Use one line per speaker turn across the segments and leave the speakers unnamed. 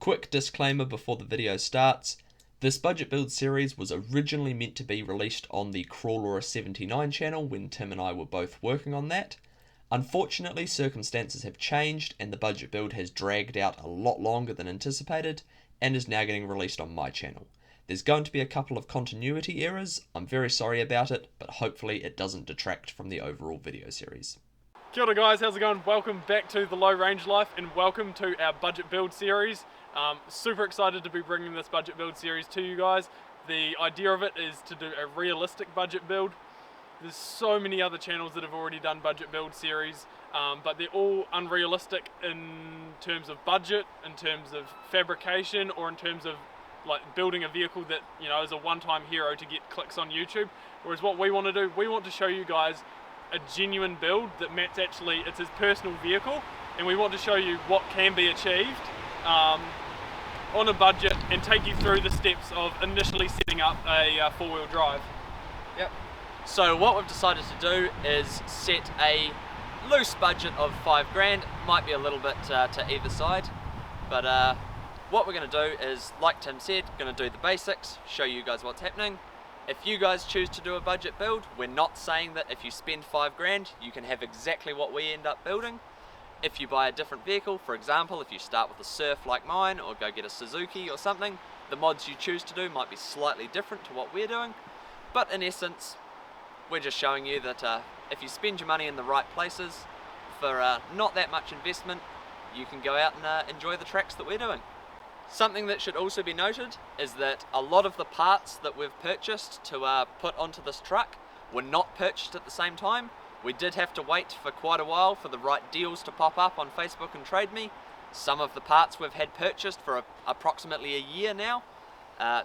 Quick disclaimer before the video starts. This budget build series was originally meant to be released on the Crawler 79 channel when Tim and I were both working on that. Unfortunately, circumstances have changed and the budget build has dragged out a lot longer than anticipated and is now getting released on my channel. There's going to be a couple of continuity errors. I'm very sorry about it, but hopefully it doesn't detract from the overall video series.
Kia ora guys, how's it going? Welcome back to the Low Range Life and welcome to our budget build series. Super excited to be bringing this budget build series to you guys. The idea of it is to do a realistic budget build. There's so many other channels that have already done budget build series, but they're all unrealistic in terms of budget, in terms of fabrication, or in terms of like building a vehicle that, you know, is a one-time hero to get clicks on YouTube. Whereas what we want to do, we want to show you guys a genuine build that Matt's actually, it's his personal vehicle, and we want to show you what can be achieved on a budget and take you through the steps of initially setting up a four-wheel drive.
Yep. So what we've decided to do is set a loose budget of $5,000. Might be a little bit to either side, but what we're going to do is, like Tim said, going to do the basics, show you guys what's happening. If you guys choose to do a budget build, we're not saying that if you spend $5,000 you can have exactly what we end up building. If you buy a different vehicle, for example, if you start with a Surf like mine or go get a Suzuki or something, the mods you choose to do might be slightly different to what we're doing. But in essence, we're just showing you that if you spend your money in the right places for not that much investment, you can go out and enjoy the tracks that we're doing. Something that should also be noted is that a lot of the parts that we've purchased to put onto this truck were not purchased at the same time. We did have to wait for quite a while for the right deals to pop up on Facebook and Trade Me. Some of the parts we've had purchased for approximately a year now.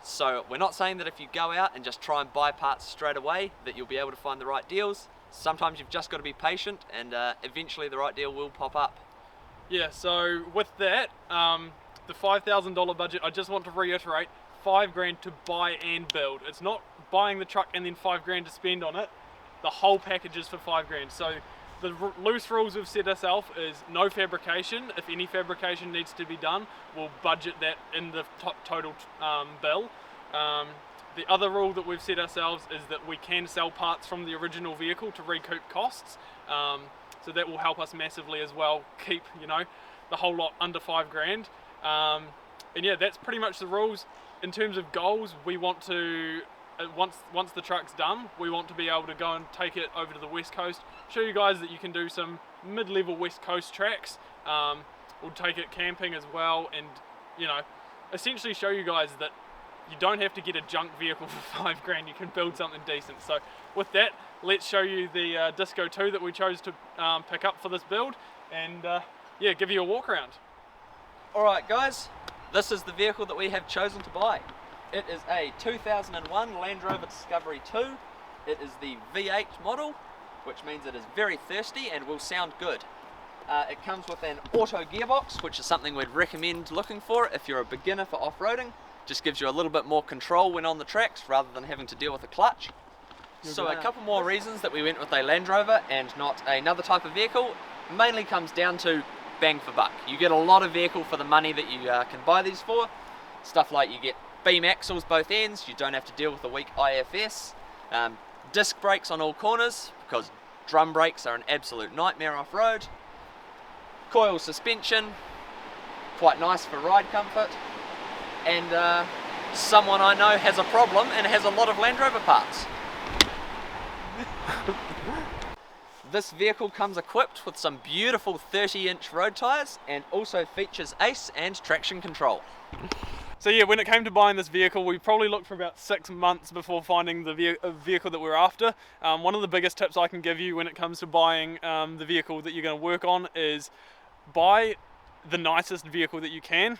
So we're not saying that if you go out and just try and buy parts straight away that you'll be able to find the right deals. Sometimes you've just got to be patient and eventually the right deal will pop up.
Yeah, so with that, the $5,000 budget, I just want to reiterate, $5,000 to buy and build. It's not buying the truck and then $5,000 to spend on it. The whole package is for $5,000. So the loose rules we've set ourselves is no fabrication. If any fabrication needs to be done, we'll budget that in the total bill. The other rule that we've set ourselves is that we can sell parts from the original vehicle to recoup costs. So that will help us massively as well, keep, you know, the whole lot under $5,000. And yeah, that's pretty much the rules. In terms of goals, we want to, once the truck's done, we want to be able to go and take it over to the West Coast, show you guys that you can do some mid-level West Coast tracks. We'll take it camping as well, and, you know, essentially show you guys that you don't have to get a junk vehicle for $5,000, you can build something decent. So with that, let's show you the Disco 2 that we chose to pick up for this build, and yeah, give you a walk around.
Alright guys, this is the vehicle that we have chosen to buy. It is a 2001 Land Rover Discovery 2. It is the V8 model, which means it is very thirsty and will sound good. It comes with an auto gearbox, which is something we'd recommend looking for if you're a beginner for off-roading. Just gives you a little bit more control when on the tracks rather than having to deal with a clutch. So a couple more reasons that we went with a Land Rover and not another type of vehicle mainly comes down to bang for buck. You get a lot of vehicle for the money that you can buy these for. Stuff like you get beam axles both ends, you don't have to deal with a weak IFS, disc brakes on all corners because drum brakes are an absolute nightmare off-road, coil suspension, quite nice for ride comfort, and someone I know has a problem and has a lot of Land Rover parts. This vehicle comes equipped with some beautiful 30-inch road tyres and also features ACE and traction control.
So yeah, when it came to buying this vehicle, we probably looked for about 6 months before finding the vehicle that we're after. One of the biggest tips I can give you when it comes to buying the vehicle that you're going to work on is buy the nicest vehicle that you can.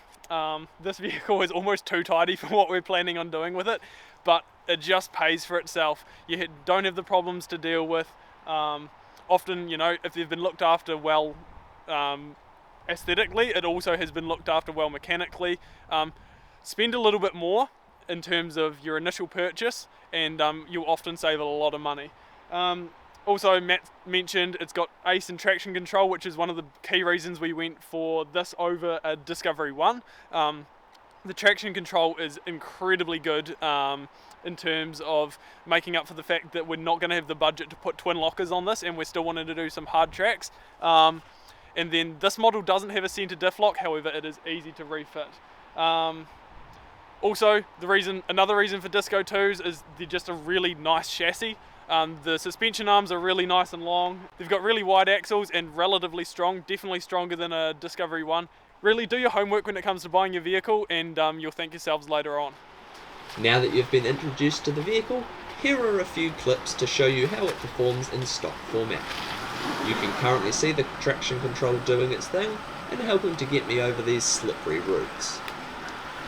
This vehicle is almost too tidy for what we're planning on doing with it, but it just pays for itself. You don't have the problems to deal with. Often, you know, if they've been looked after well aesthetically, it also has been looked after well mechanically. Spend a little bit more in terms of your initial purchase and you'll often save a lot of money. Also, Matt mentioned it's got ACE and traction control, which is one of the key reasons we went for this over a Discovery 1. The traction control is incredibly good in terms of making up for the fact that we're not going to have the budget to put twin lockers on this, and we're still wanting to do some hard tracks. And then this model doesn't have a centre diff lock, however it is easy to refit. Also, another reason for Disco 2s is they're just a really nice chassis. The suspension arms are really nice and long. They've got really wide axles and relatively strong, definitely stronger than a Discovery 1. Really do your homework when it comes to buying your vehicle, and you'll thank yourselves later on.
Now that you've been introduced to the vehicle, here are a few clips to show you how it performs in stock format. You can currently see the traction control doing its thing and helping to get me over these slippery routes.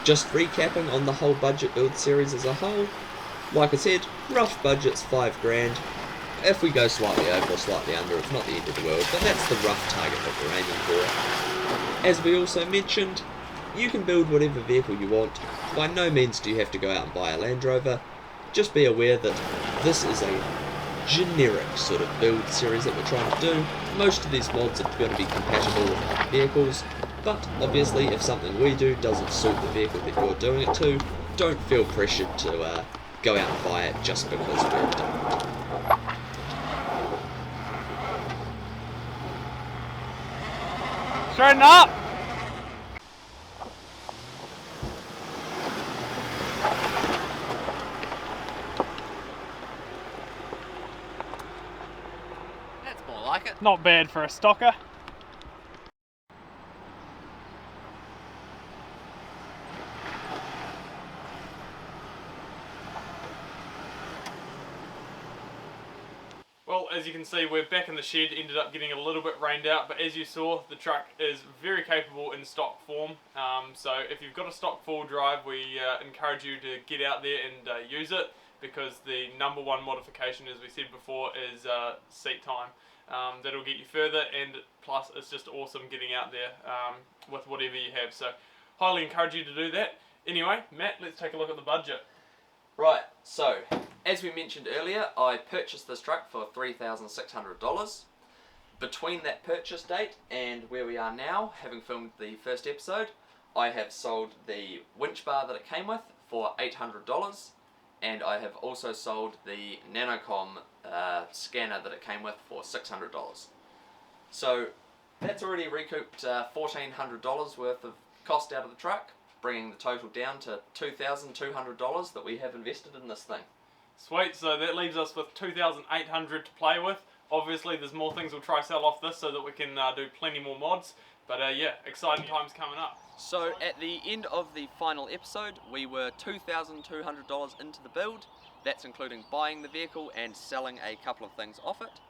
Just recapping on the whole budget build series as a whole, like I said, rough budget's $5,000. If we go slightly over or slightly under, it's not the end of the world, but that's the rough target that we're aiming for. As we also mentioned, you can build whatever vehicle you want. By no means do you have to go out and buy a Land Rover. Just be aware that this is a generic sort of build series that we're trying to do. Most of these mods are going to be compatible with vehicles, but obviously if something we do doesn't suit the vehicle that you're doing it to, don't feel pressured to go out and buy it just because we're done.
Straighten up!
That's more like it.
Not bad for a stocker. Well, as you can see, we're back in the shed, ended up getting a little bit rained out, but as you saw, the truck is very capable in stock form. So if you've got a stock four-wheel drive, we encourage you to get out there and use it, because the number one modification, as we said before, is seat time. That'll get you further, and plus it's just awesome getting out there with whatever you have. So highly encourage you to do that. Anyway, Matt, let's take a look at the budget.
Right, so as we mentioned earlier, I purchased this truck for $3,600. Between that purchase date and where we are now, having filmed the first episode, I have sold the winch bar that it came with for $800, and I have also sold the Nanocom scanner that it came with for $600. So that's already recouped $1,400 worth of cost out of the truck, bringing the total down to $2,200 that we have invested in this thing.
Sweet, so that leaves us with $2,800 to play with. Obviously there's more things we'll try sell off this so that we can do plenty more mods, but yeah, exciting times coming up.
So at the end of the final episode, we were $2,200 into the build. That's including buying the vehicle and selling a couple of things off it.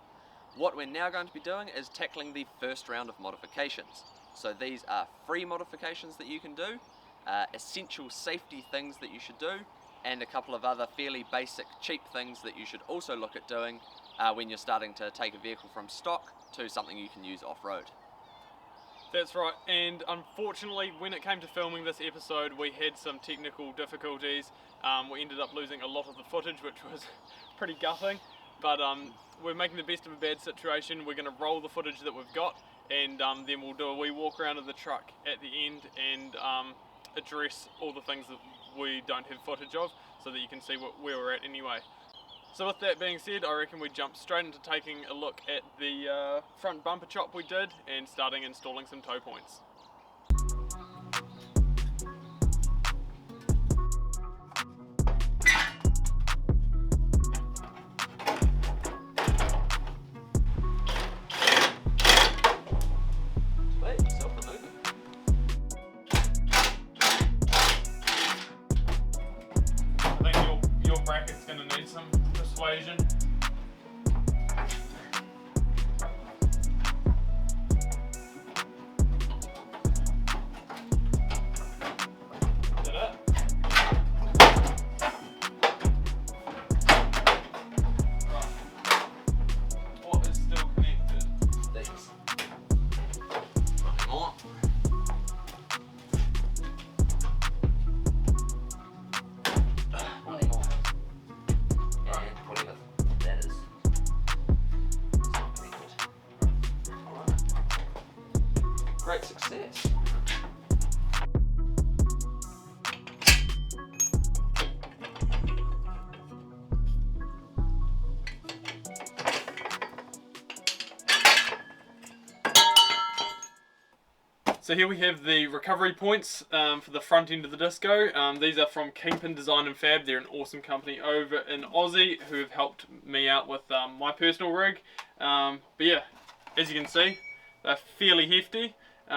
What we're now going to be doing is tackling the first round of modifications. So these are free modifications that you can do, essential safety things that you should do, and a couple of other fairly basic cheap things that you should also look at doing when you're starting to take a vehicle from stock to something you can use off-road.
That's right, and unfortunately when it came to filming this episode we had some technical difficulties. We ended up losing a lot of the footage, which was pretty gutting, but we're making the best of a bad situation. We're going to roll the footage that we've got, and then we'll do a wee walk around of the truck at the end and address all the things that we don't have footage of, so that you can see where we're at anyway. So with that being said, I reckon we jump straight into taking a look at the front bumper chop we did and starting installing some tow points. I think your bracket's going to need some persuasion. Did it? Right. What is still connected?
These. Nothing more. Nothing more. And whatever.
So here we have the recovery points for the front end of the disco. These are from Kingpin Design and Fab. They're an awesome company over in Aussie who have helped me out with my personal rig. But yeah, as you can see, they're fairly hefty. They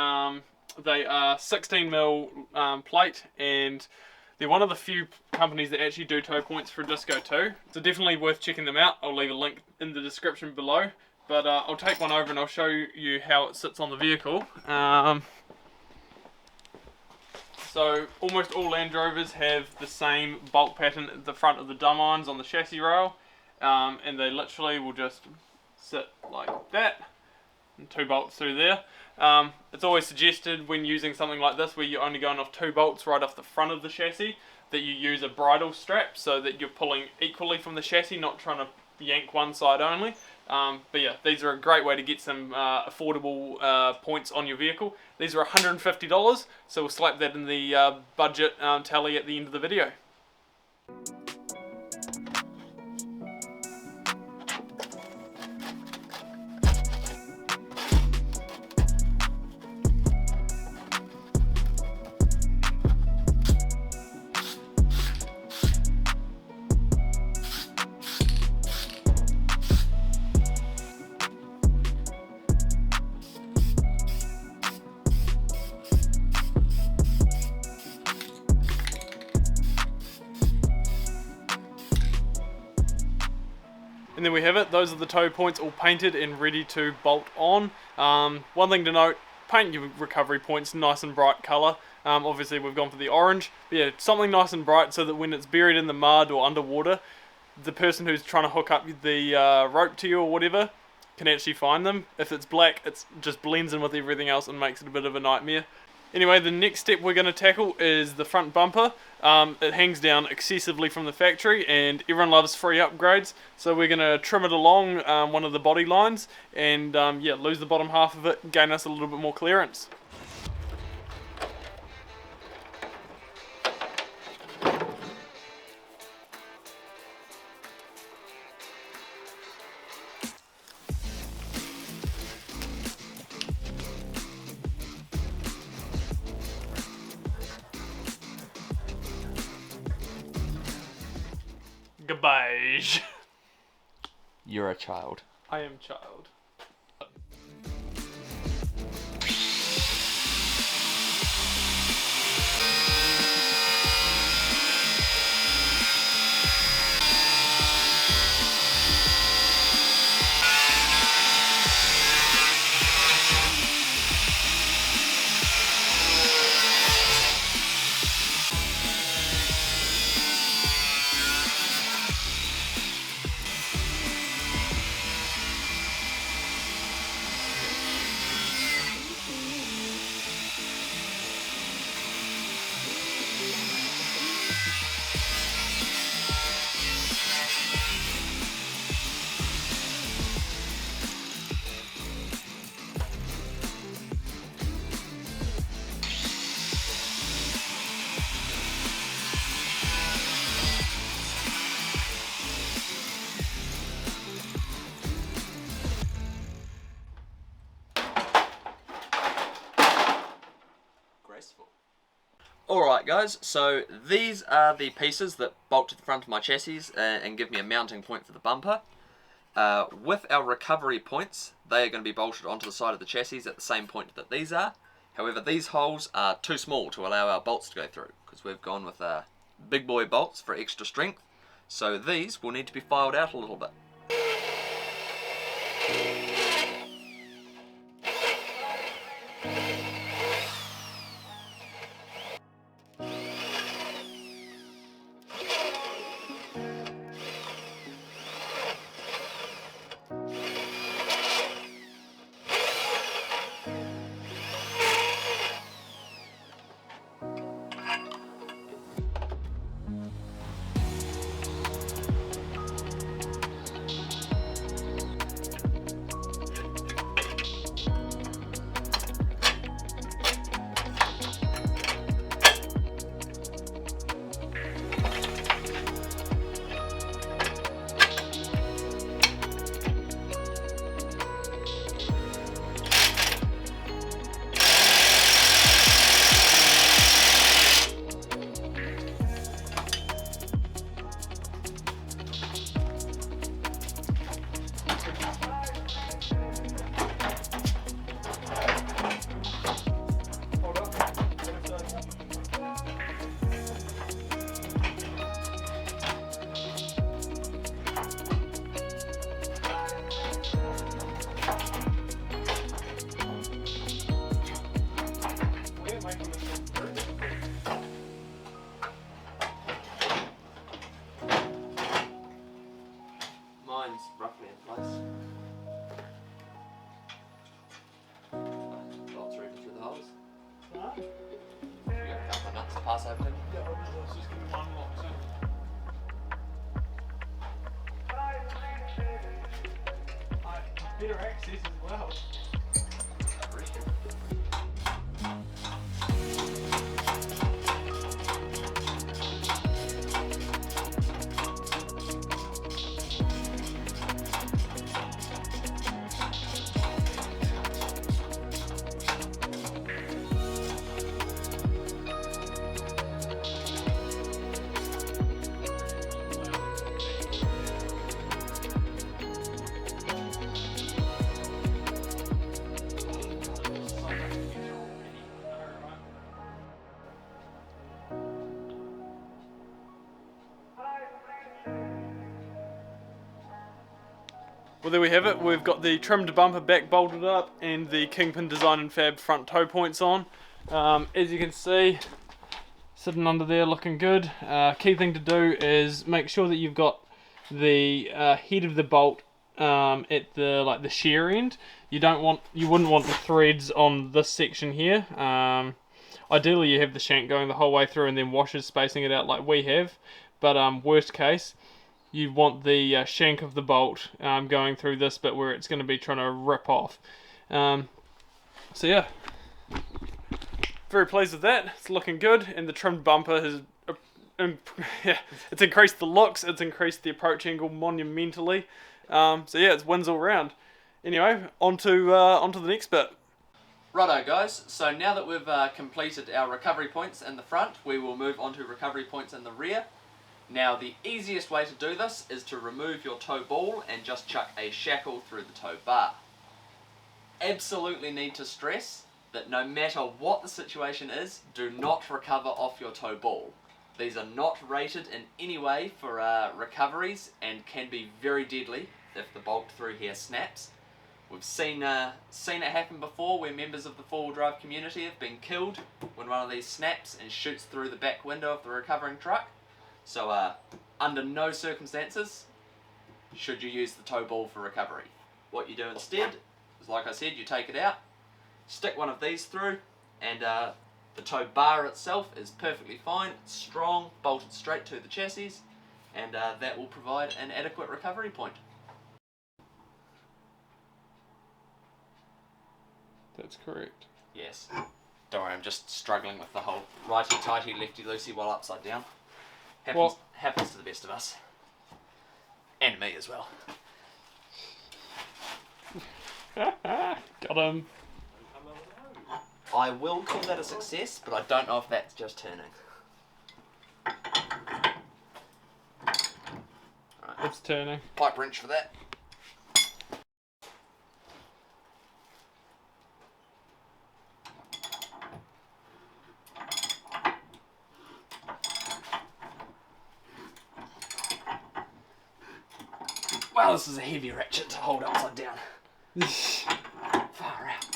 are 16mm plate, and they're one of the few companies that actually do tow points for disco too. So definitely worth checking them out. I'll leave a link in the description below. But I'll take one over and I'll show you how it sits on the vehicle. So almost all Land Rovers have the same bolt pattern at the front of the drum irons on the chassis rail, and they literally will just sit like that, and 2 bolts through there. It's always suggested when using something like this where you're only going off 2 bolts right off the front of the chassis that you use a bridle strap so that you're pulling equally from the chassis, not trying to yank one side only. But yeah, these are a great way to get some affordable points on your vehicle. These are $150, so we'll slap that in the budget tally at the end of the video. And then we have it. Those are the tow points all painted and ready to bolt on. One thing to note, paint your recovery points nice and bright colour. Obviously we've gone for the orange. But yeah, something nice and bright so that when it's buried in the mud or underwater, the person who's trying to hook up the rope to you or whatever can actually find them. If it's black, it just blends in with everything else and makes it a bit of a nightmare. Anyway, the next step we're going to tackle is the front bumper. It hangs down excessively from the factory and everyone loves free upgrades, so we're going to trim it along one of the body lines and yeah, lose the bottom half of it, gain us a little bit more clearance. Garbage.
You're a child.
I am child.
Alright guys, so these are the pieces that bolt to the front of my chassis and give me a mounting point for the bumper. With our recovery points, they are going to be bolted onto the side of the chassis at the same point that these are. However, these holes are too small to allow our bolts to go through, because we've gone with big boy bolts for extra strength. So these will need to be filed out a little bit. pass open?
Yeah, let's just give me one lock, so. Better access as well. Well, there we have it. We've got the trimmed bumper back bolted up and the Kingpin Design and Fab front toe points on. As you can see, sitting under there looking good. Key thing to do is make sure that you've got the head of the bolt at the shear end. You wouldn't want the threads on this section here. Ideally, you have the shank going the whole way through and then washers spacing it out like we have. But worst case, you want the shank of the bolt going through this bit where it's going to be trying to rip off. So yeah, very pleased with that. It's looking good, and the trimmed bumper has it's increased the looks, it's increased the approach angle monumentally. So yeah, it's wins all round. Anyway, onto the next bit.
Righto guys, so now that we've completed our recovery points in the front, we will move on to recovery points in the rear. Now the easiest way to do this is to remove your toe ball and just chuck a shackle through the toe bar. Absolutely need to stress that no matter what the situation is, do not recover off your toe ball. These are not rated in any way for recoveries and can be very deadly if the bolt through here snaps. We've seen it happen before where members of the four-wheel drive community have been killed when one of these snaps and shoots through the back window of the recovering truck. So under no circumstances should you use the toe ball for recovery. What you do instead is, like I said, you take it out, stick one of these through, and the toe bar itself is perfectly fine, it's strong, bolted straight to the chassis, and that will provide an adequate recovery point.
That's correct.
Yes. Don't worry, I'm just struggling with the whole righty-tighty, lefty-loosey while upside down. Happens to the best of us. And me as well.
Got him.
I will call that a success, but I don't know if that's just turning. Right.
It's turning.
Pipe wrench for that. Wow, this is a heavy ratchet to hold upside down. Far out.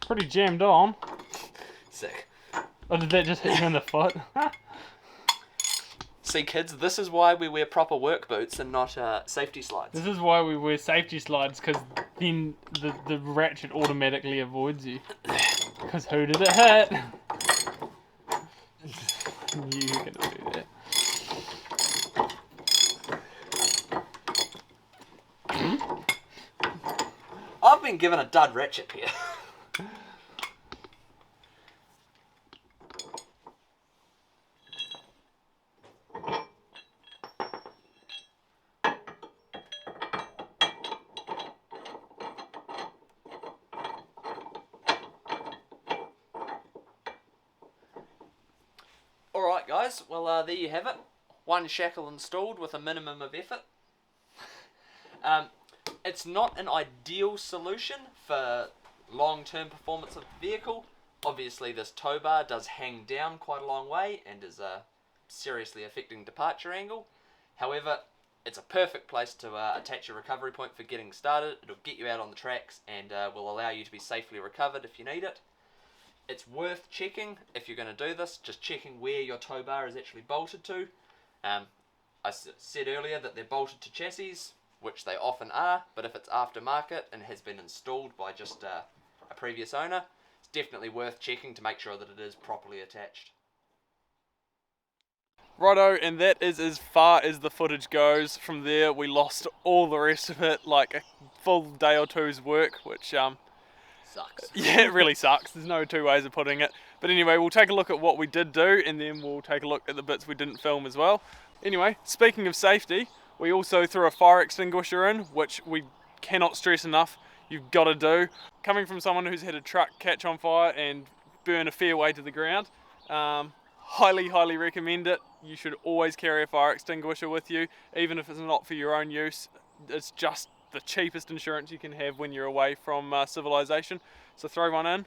Pretty jammed on.
Sick.
Or did that just hit you in the foot?
See kids, this is why we wear proper work boots and not safety slides.
This is why we wear safety slides, because then the ratchet automatically avoids you. Because who did it hit? You're gonna do that.
I've been given a dud ratchet here. Alright guys, well there you have it. One shackle installed with a minimum of effort. It's not an ideal solution for long-term performance of the vehicle. Obviously this tow bar does hang down quite a long way and is seriously affecting departure angle. However, it's a perfect place to attach your recovery point for getting started. It'll get you out on the tracks and will allow you to be safely recovered if you need it. It's worth checking if you're going to do this, just checking where your tow bar is actually bolted to. I said earlier that they're bolted to chassis. which they often are, but if it's aftermarket and has been installed by just a previous owner, it's definitely worth checking to make sure that it is properly attached.
Righto, and that is as far as the footage goes. From there we lost all the rest of it, like a full day or two's work, which
Sucks.
yeah, it really sucks. There's no two ways of putting it. But anyway, we'll take a look at what we did do, and then we'll take a look at the bits we didn't film as well. Anyway, speaking of safety, we also threw a fire extinguisher in, which we cannot stress enough, you've got to do. Coming from someone who's had a truck catch on fire and burn a fair way to the ground, highly recommend it. You should always carry a fire extinguisher with you, even if it's not for your own use. It's just the cheapest insurance you can have when you're away from civilization, so throw one in.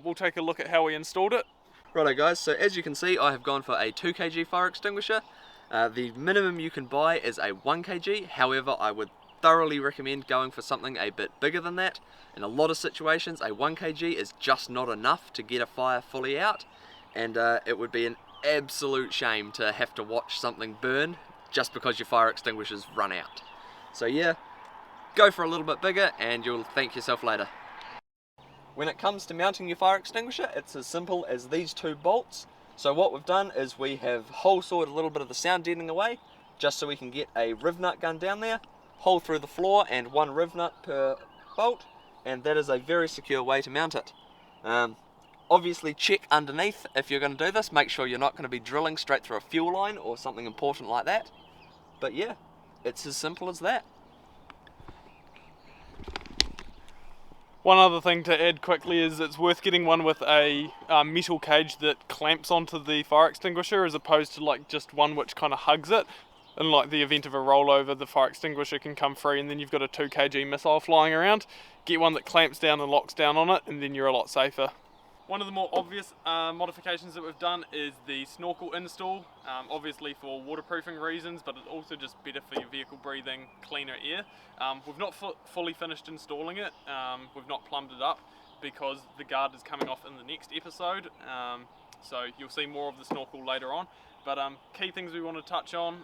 We'll take a look at how we installed it.
Righto guys, so as you can see I have gone for a 2 kg fire extinguisher. The minimum you can buy is a 1 kg, however I would thoroughly recommend going for something a bit bigger than that. In a lot of situations a 1 kg is just not enough to get a fire fully out, and it would be an absolute shame to have to watch something burn just because your fire extinguishers run out. So yeah, go for a little bit bigger and you'll thank yourself later. When it comes to mounting your fire extinguisher, it's as simple as these 2 bolts. So what we've done is we have hole sawed a little bit of the sound deadening away, just so we can get a riv nut gun down there, hole through the floor and 1 riv nut per bolt, and that is a very secure way to mount it. Obviously check underneath if you're going to do this, make sure you're not going to be drilling straight through a fuel line or something important like that. But yeah, it's as simple as that.
One other thing to add quickly is it's worth getting one with a metal cage that clamps onto the fire extinguisher, as opposed to like just one which kind of hugs it. In like the event of a rollover, the fire extinguisher can come free and then you've got a 2 kg missile flying around. Get one that clamps down and locks down on it, and then you're a lot safer. One of the more obvious modifications that we've done is the snorkel install, obviously for waterproofing reasons, but it's also just better for your vehicle breathing cleaner air. We've not fully finished installing it, we've not plumbed it up because the guard is coming off in the next episode, so you'll see more of the snorkel later on. But key things we want to touch on,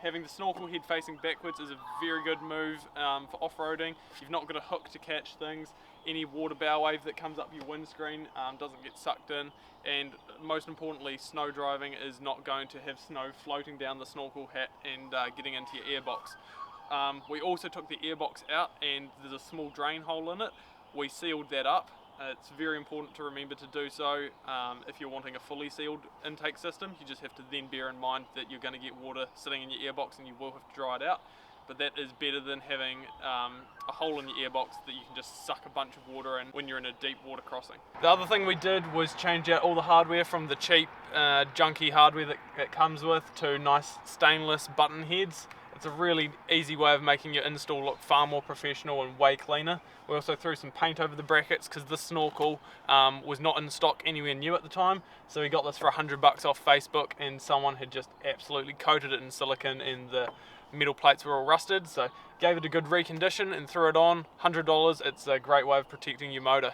having the snorkel head facing backwards is a very good move for off-roading. You've not got a hook to catch things. Any water bow wave that comes up your windscreen doesn't get sucked in, and most importantly, snow driving is not going to have snow floating down the snorkel hat and getting into your airbox. We also took the airbox out and there's a small drain hole in it. We sealed that up. It's very important to remember to do so if you're wanting a fully sealed intake system. You just have to then bear in mind that you're going to get water sitting in your airbox and you will have to dry it out. But that is better than having a hole in your airbox that you can just suck a bunch of water in when you're in a deep water crossing. The other thing we did was change out all the hardware from the cheap junky hardware that it comes with to nice stainless button heads. It's a really easy way of making your install look far more professional and way cleaner. We also threw some paint over the brackets because this snorkel was not in stock anywhere new at the time. So we got this for $100 off Facebook, and someone had just absolutely coated it in silicone and the metal plates were all rusted. So gave it a good recondition and threw it on. $100, it's a great way of protecting your motor.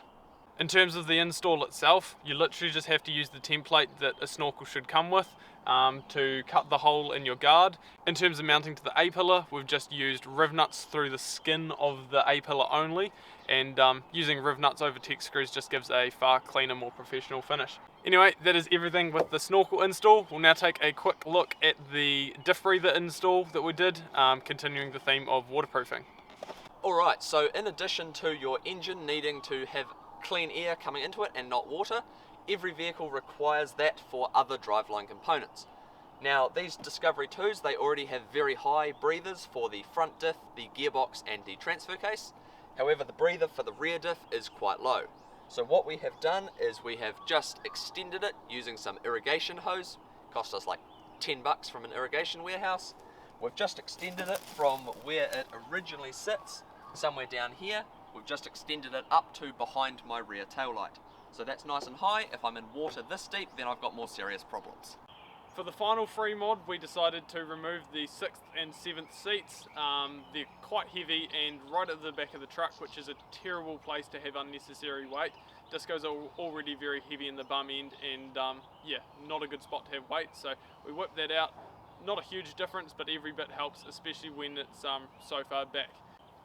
In terms of the install itself, you literally just have to use the template that a snorkel should come with to cut the hole in your guard. In terms of mounting to the A-pillar, we've just used riv nuts through the skin of the A-pillar only, and using riv nuts over tech screws just gives a far cleaner, more professional finish. Anyway, that is everything with the snorkel install. We'll now take a quick look at the diff breather install that we did, continuing the theme of waterproofing.
Alright, so in addition to your engine needing to have clean air coming into it and not water, every vehicle requires that for other driveline components. Now these Discovery 2s, they already have very high breathers for the front diff, the gearbox and the transfer case. However, the breather for the rear diff is quite low. So what we have done is we have just extended it using some irrigation hose. Cost us like $10 from an irrigation warehouse. We've just extended it from where it originally sits, somewhere down here. We've just extended it up to behind my rear taillight. So that's nice and high. If I'm in water this deep, then I've got more serious problems.
For the final free mod, we decided to remove the 6th and 7th seats. They're quite heavy and right at the back of the truck, which is a terrible place to have unnecessary weight. Disco's are already very heavy in the bum end, and yeah, not a good spot to have weight. So we whipped that out. not a huge difference, but every bit helps, especially when it's so far back.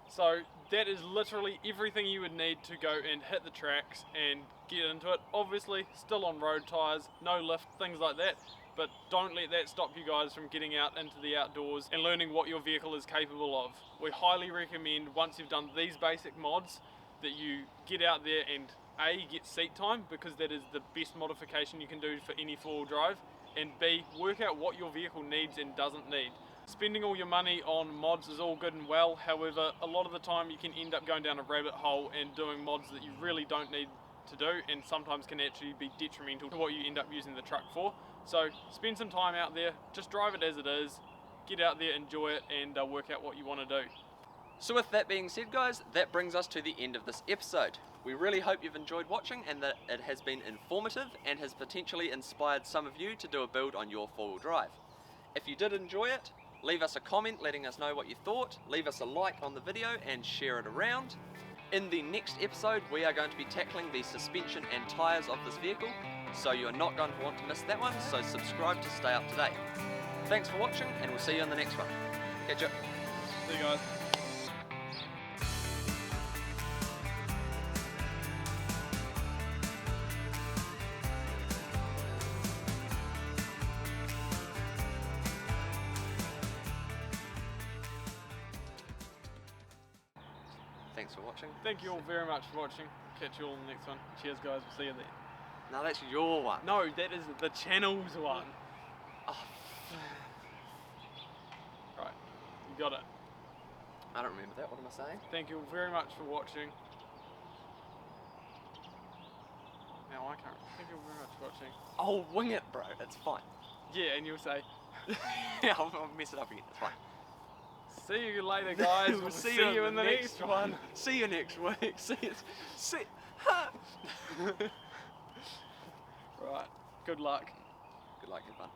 So that is literally everything you would need to go and hit the tracks and get into it. Obviously still on road tyres, no lift, things like that, but don't let that stop you guys from getting out into the outdoors and learning what your vehicle is capable of. We highly recommend, once you've done these basic mods, that you get out there and A, get seat time, because that is the best modification you can do for any four-wheel drive, and B, work out what your vehicle needs and doesn't need. Spending all your money on mods is all good and well, however, a lot of the time you can end up going down a rabbit hole and doing mods that you really don't need to do, and sometimes can actually be detrimental to what you end up using the truck for. So spend some time out there, just drive it as it is, get out there, enjoy it, and work out what you want to do.
So with that being said, guys, that brings us to the end of this episode. We really hope you've enjoyed watching and that it has been informative and has potentially inspired some of you to do a build on your four-wheel drive. If you did enjoy it, leave us a comment letting us know what you thought, leave us a like on the video and share it around. In the next episode, we are going to be tackling the suspension and tyres of this vehicle, so you're not going to want to miss that one, so subscribe to stay up to date. Thanks for watching, and we'll see you in the next one. Catch ya.
See you guys.
Thanks for watching.
Thank you all very much for watching. Catch you all in the next one. Cheers guys, we'll see you there.
No, that's your one.
No, that is the channel's one.
Oh,
Right, you got it.
I don't remember that. What am I saying?
Thank you all very much for watching. Now I can't. Thank you all very much for watching.
Oh, wing it, bro. It's fine.
Yeah, and you'll say,
Yeah, I'll mess it up again. It's fine.
see you later guys, we'll see you in the next one.
See you next week. See.
Right, good luck.
Good luck, good fun.